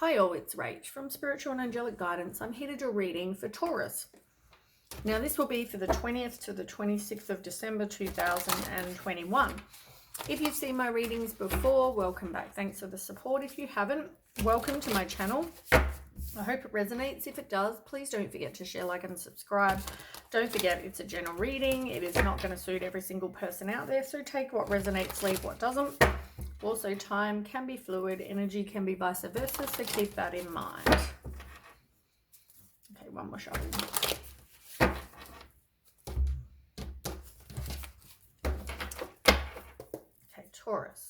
Hi all, it's Rach from Spiritual and Angelic Guidance. I'm here to do a reading for Taurus. Now this will be for the 20th to the 26th of December 2021. If you've seen my readings before, welcome back. Thanks for the support. If you haven't, welcome to my channel. I hope it resonates. If it does, please don't forget to share, like, and subscribe. Don't forget it's a general reading. It is not going to suit every single person out there, so take what resonates, leave what doesn't. Also, time can be fluid, energy can be vice versa, so keep that in mind. Okay, one more shuffle. Okay, Taurus.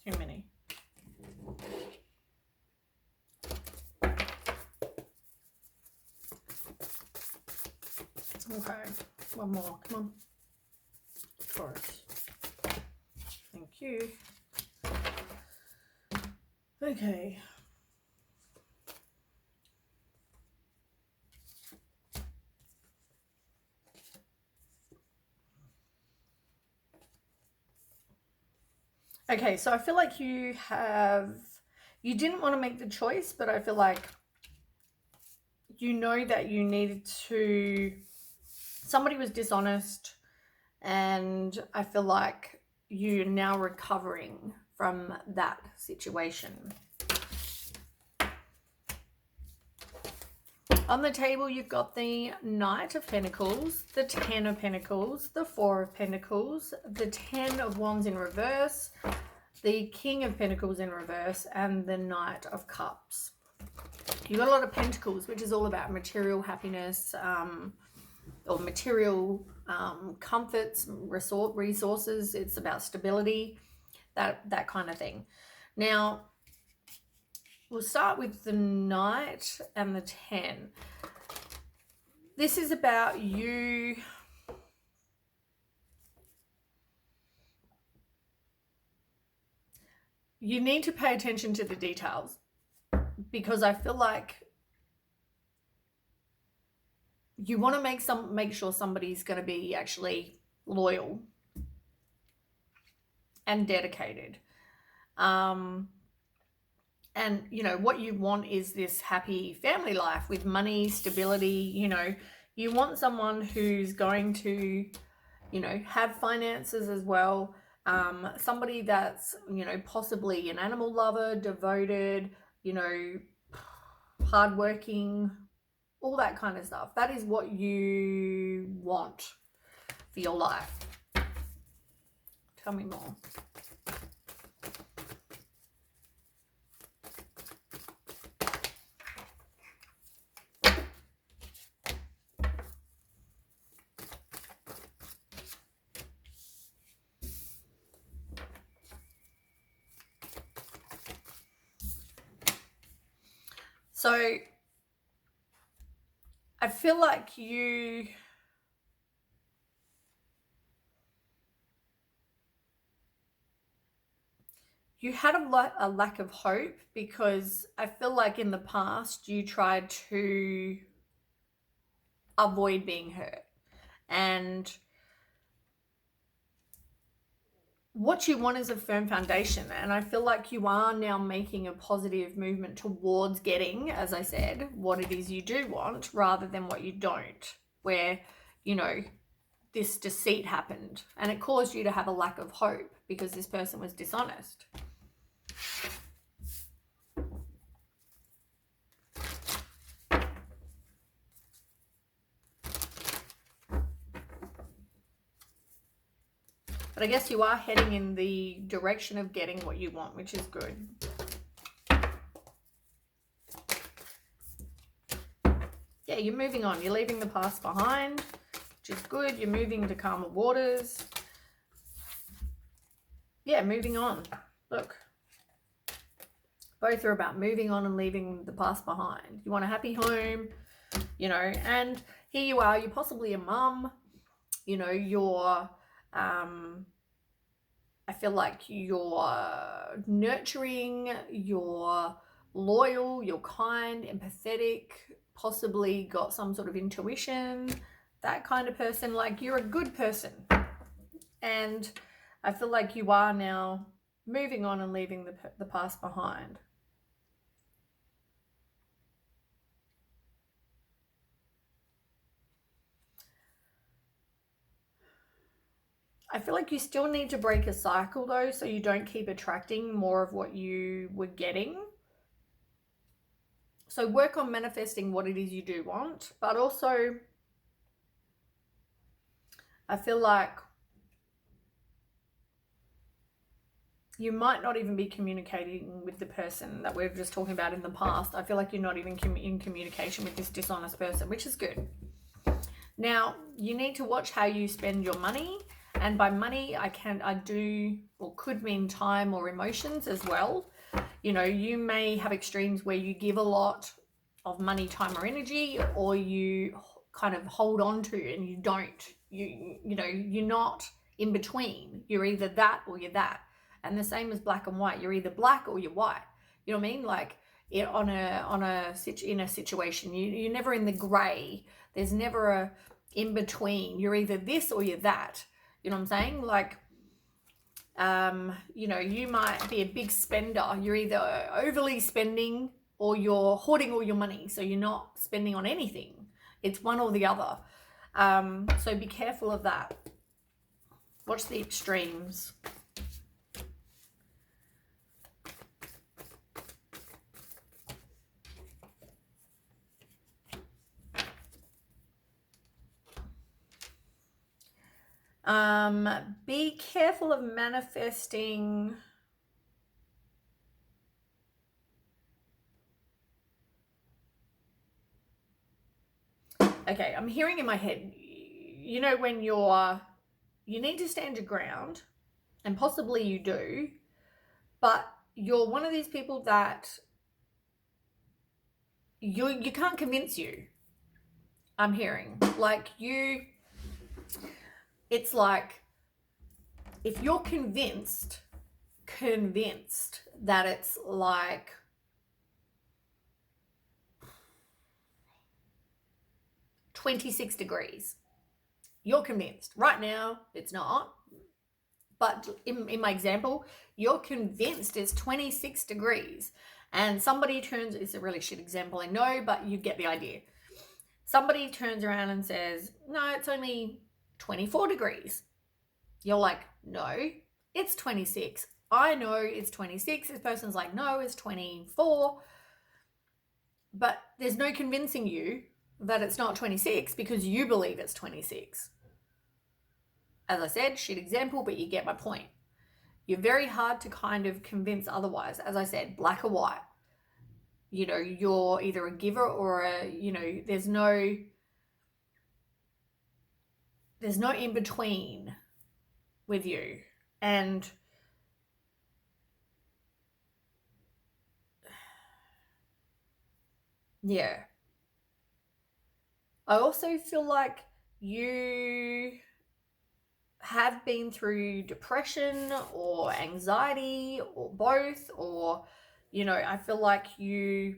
Too many. Okay, one more. Come on. Taurus. Thank you. Okay. Okay, so I feel like you didn't want to make the choice, but I feel like you know that you needed to, somebody was dishonest, and I feel like you're now recovering from that situation. On the table, you've got the Knight of Pentacles, the Ten of Pentacles, the Four of Pentacles, the Ten of Wands in reverse, the King of Pentacles in reverse, and the Knight of Cups. You've got a lot of Pentacles, which is all about material happiness, or material comforts, resources. It's about stability, that kind of thing. Now, we'll start with the Knight and the 10. This is about you. You need to pay attention to the details, because I feel like you want to make sure somebody's going to be actually loyal and dedicated. And, you know, what you want is this happy family life with money, stability. You know, you want someone who's going to, you know, have finances as well. Somebody that's, you know, possibly an animal lover, devoted, you know, hardworking, all that kind of stuff. That is what you want for your life. Tell me more. So I feel like you had a lack of hope, because I feel like in the past you tried to avoid being hurt. And what you want is a firm foundation, and I feel like you are now making a positive movement towards getting, as I said, what it is you do want rather than what you don't, where, you know, this deceit happened and it caused you to have a lack of hope because this person was dishonest. But I guess you are heading in the direction of getting what you want, which is good. Yeah, you're moving on. You're leaving the past behind, which is good. You're moving to calmer waters. Yeah, moving on. Look, both are about moving on and leaving the past behind. You want a happy home. you know, and here you are, you're possibly a mum, you know, you're, I feel like you're nurturing, you're loyal, you're kind, empathetic, possibly got some sort of intuition, that kind of person. Like, you're a good person. And I feel like you are now moving on and leaving the past behind. I feel like you still need to break a cycle though, so you don't keep attracting more of what you were getting. So work on manifesting what it is you do want, but also I feel like you might not even be communicating with the person that we are just talking about in the past. I feel like you're not even in communication with this dishonest person, which is good. Now, you need to watch how you spend your money. And by money, I do or could mean time or emotions as well. You know, you may have extremes where you give a lot of money, time, or energy, or you kind of hold on to and you don't. You know, you're not in between. You're either that or you're that. And the same as black and white. You're either black or you're white. You know what I mean? Like in a situation, you're never in the grey. There's never a in between. You're either this or you're that. You know what I'm saying? Like, you know, you might be a big spender. You're either overly spending or you're hoarding all your money, so you're not spending on anything. It's one or the other. So be careful of that. Watch the extremes. Be careful of manifesting. Okay, I'm hearing in my head, you know, when you need to stand your ground, and possibly you do, but you're one of these people that you can't convince you. I'm hearing like it's like if you're convinced that it's like 26 degrees, you're convinced. Right now it's not, but in my example, you're convinced it's 26 degrees, and somebody turns, it's a really shit example, I know, but you get the idea. Somebody turns around and says, no, it's only 24 degrees. You're like, no, it's 26. I know it's 26. This person's like, no, it's 24. But there's no convincing you that it's not 26 because you believe it's 26. As I said, shit example, but you get my point. You're very hard to kind of convince otherwise. As I said, black or white. You know, you're either a giver or a, you know, there's no in between with you. And yeah. I also feel like you have been through depression or anxiety or both, or, you know, I feel like you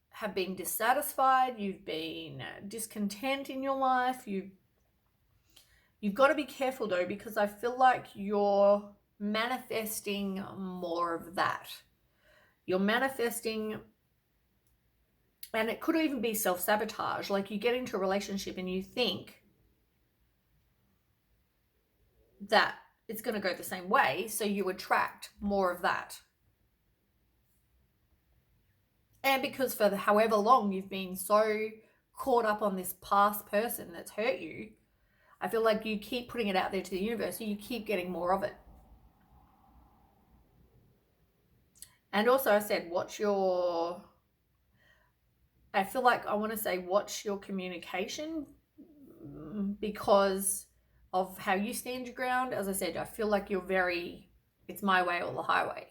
have been dissatisfied, you've been discontent in your life. You've got to be careful though, because I feel like you're manifesting more of that. You're manifesting, and it could even be self-sabotage. Like you get into a relationship and you think that it's going to go the same way, so you attract more of that. And because for however long you've been so caught up on this past person that's hurt you, I feel like you keep putting it out there to the universe, so you keep getting more of it. And also I said, I feel like I want to say watch your communication, because of how you stand your ground. As I said, I feel like you're very, it's my way or the highway.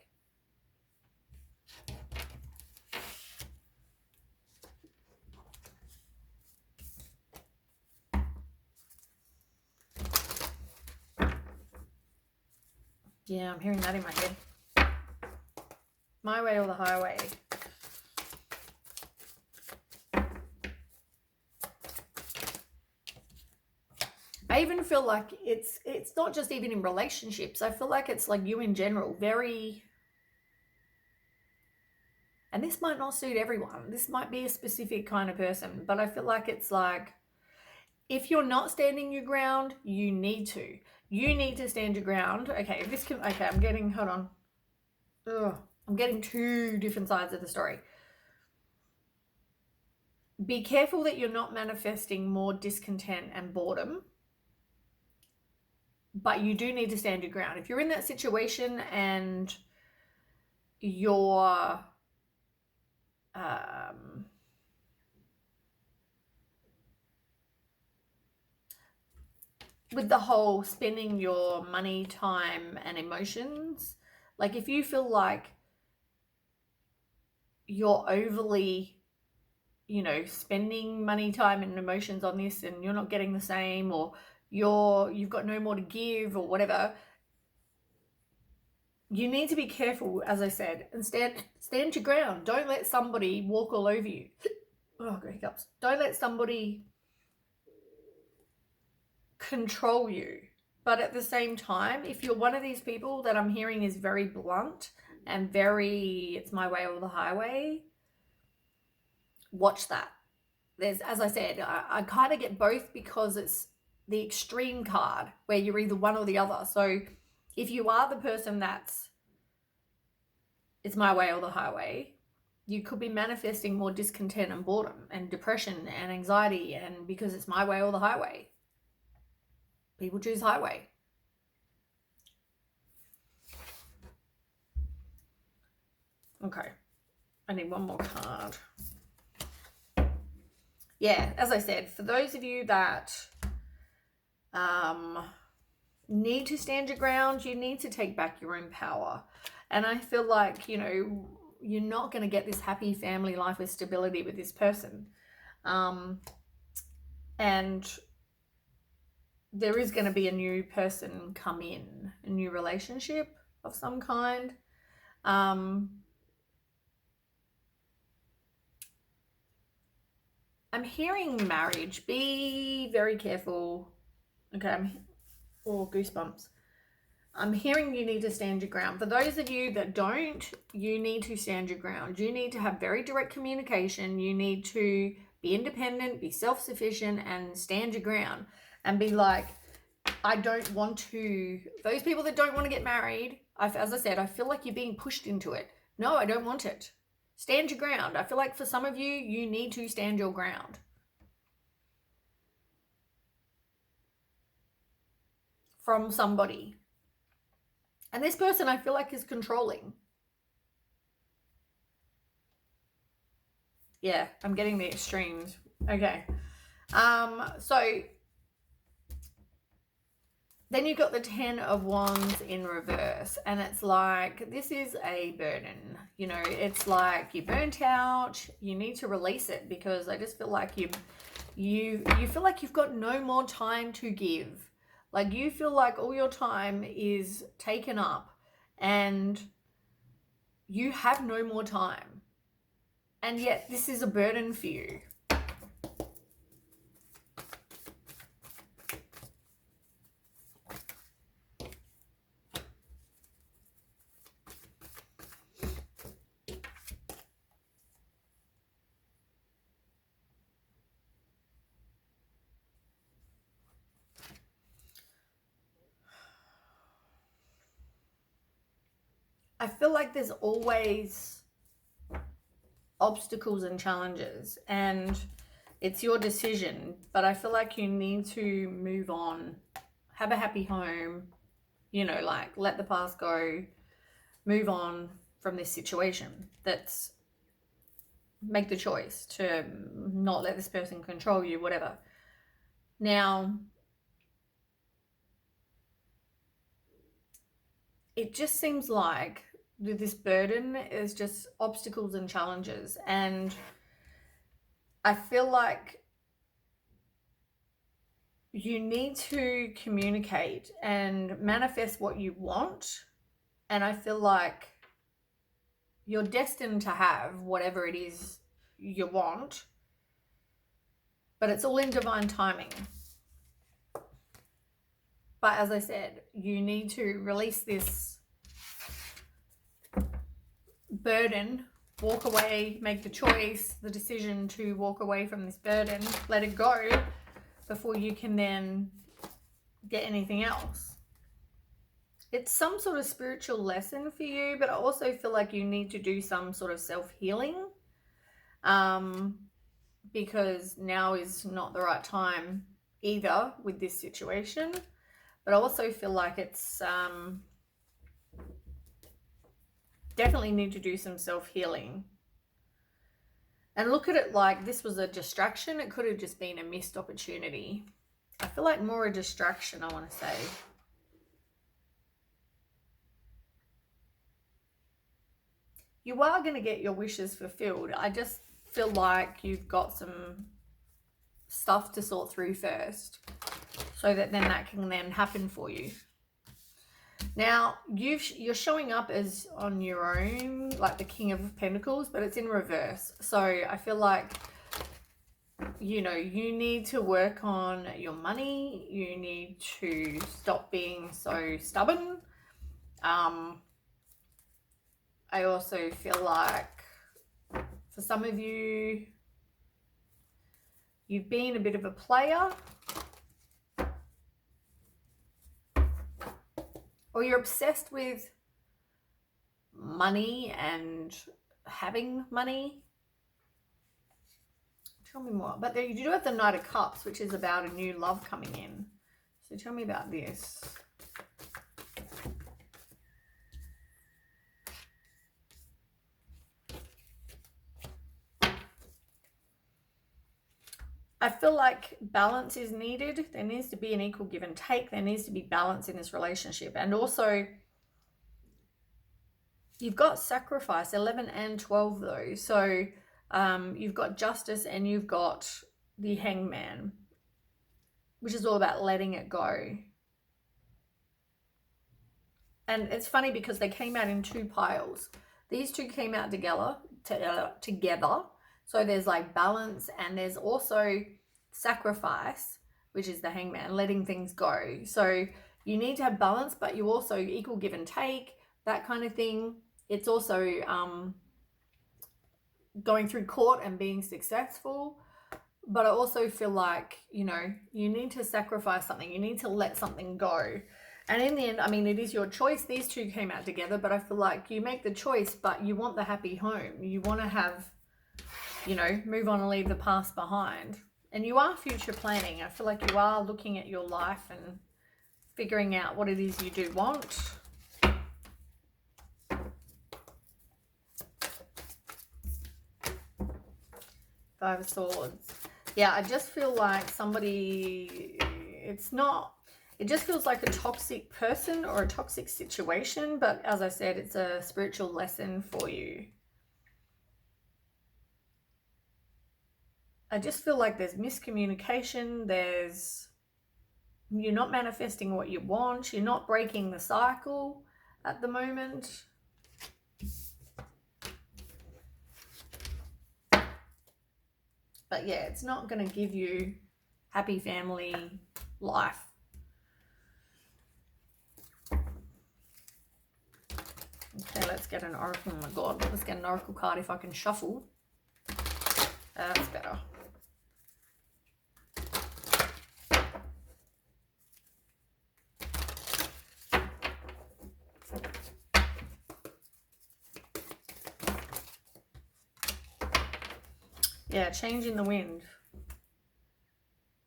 Yeah, I'm hearing that in my head. My way or the highway. I even feel like it's not just even in relationships. I feel like it's like you in general, very, and this might not suit everyone. This might be a specific kind of person, but I feel like it's like, if you're not standing your ground, you need to. You need to stand your ground. Okay, I'm getting, hold on. Ugh, I'm getting two different sides of the story. Be careful that you're not manifesting more discontent and boredom, but you do need to stand your ground. If you're in that situation and you're with the whole spending your money, time, and emotions, like if you feel like you're overly, spending money, time, and emotions on this and you're not getting the same, or you've got no more to give or whatever, you need to be careful, as I said, and stand your ground. Don't let somebody walk all over you. Oh, I've got hiccups. Don't let somebody control you. But at the same time, if you're one of these people that I'm hearing is very blunt and very, it's my way or the highway, watch that. There's, as I said, I kind of get both because it's the extreme card where you're either one or the other. So if you are the person that's, it's my way or the highway, you could be manifesting more discontent and boredom and depression and anxiety, and because it's my way or the highway. People choose highway. Okay, I need one more card. Yeah, as I said, for those of you that need to stand your ground, you need to take back your own power. And I feel like, you're not going to get this happy family life with stability with this person. And there is going to be a new person come in, a new relationship of some kind. I'm hearing marriage. Be very careful. Okay, goosebumps. I'm hearing you need to stand your ground. For those of you that don't, you need to stand your ground. You need to have very direct communication. You need to be independent, be self-sufficient, and stand your ground. And be like, I don't want to, those people that don't want to get married, as I said, I feel like you're being pushed into it. No, I don't want it. Stand your ground. I feel like for some of you, you need to stand your ground. From somebody. And this person I feel like is controlling. Yeah, I'm getting the extremes. Okay. So then you've got the 10 of Wands in reverse, and it's like, this is a burden. It's like you're burnt out. You need to release it, because I just feel like you feel like you've got no more time to give. Like you feel like all your time is taken up and you have no more time. And yet this is a burden for you. I feel like there's always obstacles and challenges, and it's your decision, but I feel like you need to move on, have a happy home, like let the past go, move on from this situation. That's, make the choice to not let this person control you, whatever. Now, it just seems like with this burden is just obstacles and challenges, and I feel like you need to communicate and manifest what you want, And I feel like you're destined to have whatever it is you want, but it's all in divine timing. But as I said, you need to release this burden, walk away, make the choice, the decision to walk away from this burden, let it go before you can then get anything else. It's some sort of spiritual lesson for you, but I also feel like you need to do some sort of self-healing, because now is not the right time either with this situation. But I also feel like it's definitely need to do some self-healing. And look at it like this was a distraction. It could have just been a missed opportunity. I feel like more a distraction, I want to say. You are going to get your wishes fulfilled. I just feel like you've got some stuff to sort through first, so that then that can then happen for you. Now, you're showing up as on your own, like the King of Pentacles, but it's in reverse. So I feel like, you know, you need to work on your money. You need to stop being so stubborn. I also feel like for some of you, you've been a bit of a player, or you're obsessed with money and having money. Tell me more. But you do have the Knight of Cups, which is about a new love coming in. So tell me about this. I feel like balance is needed. There needs to be an equal give and take. There needs to be balance in this relationship. And also, you've got sacrifice, 11 and 12 though. So you've got justice and you've got the Hangman, which is all about letting it go. And it's funny because they came out in two piles. These two came out together. So there's like balance, and there's also sacrifice, which is the Hangman, letting things go. So you need to have balance, but you also equal give and take, that kind of thing. It's also going through court and being successful. But I also feel like, you know, you need to sacrifice something. You need to let something go. And in the end, I mean, it is your choice. These two came out together, but I feel like you make the choice, but you want the happy home. You want to have, you know, move on and leave the past behind. And you are future planning. I feel like you are looking at your life and figuring out what it is you do want. Five of Swords. Yeah, I just feel like somebody, it just feels like a toxic person or a toxic situation. But as I said, it's a spiritual lesson for you. I just feel like there's miscommunication. You're not manifesting what you want. You're not breaking the cycle at the moment. But yeah, it's not going to give you happy family life. Okay, let's get an oracle. Oh my God, let's get an oracle card if I can shuffle. That's better. Yeah, change in the wind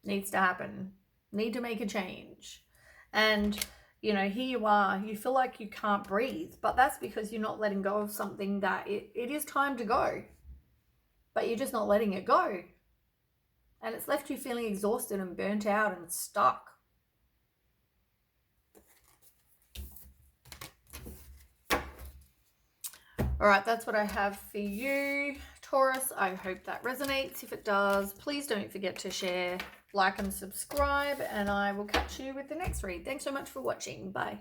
needs to happen. Need to make a change. And, you know, here you are, you feel like you can't breathe, but that's because you're not letting go of something that it is time to go, but you're just not letting it go. And it's left you feeling exhausted and burnt out and stuck. All right, that's what I have for you, Taurus. I hope that resonates. If it does, please don't forget to share, like, and subscribe, and I will catch you with the next read. Thanks so much for watching. Bye.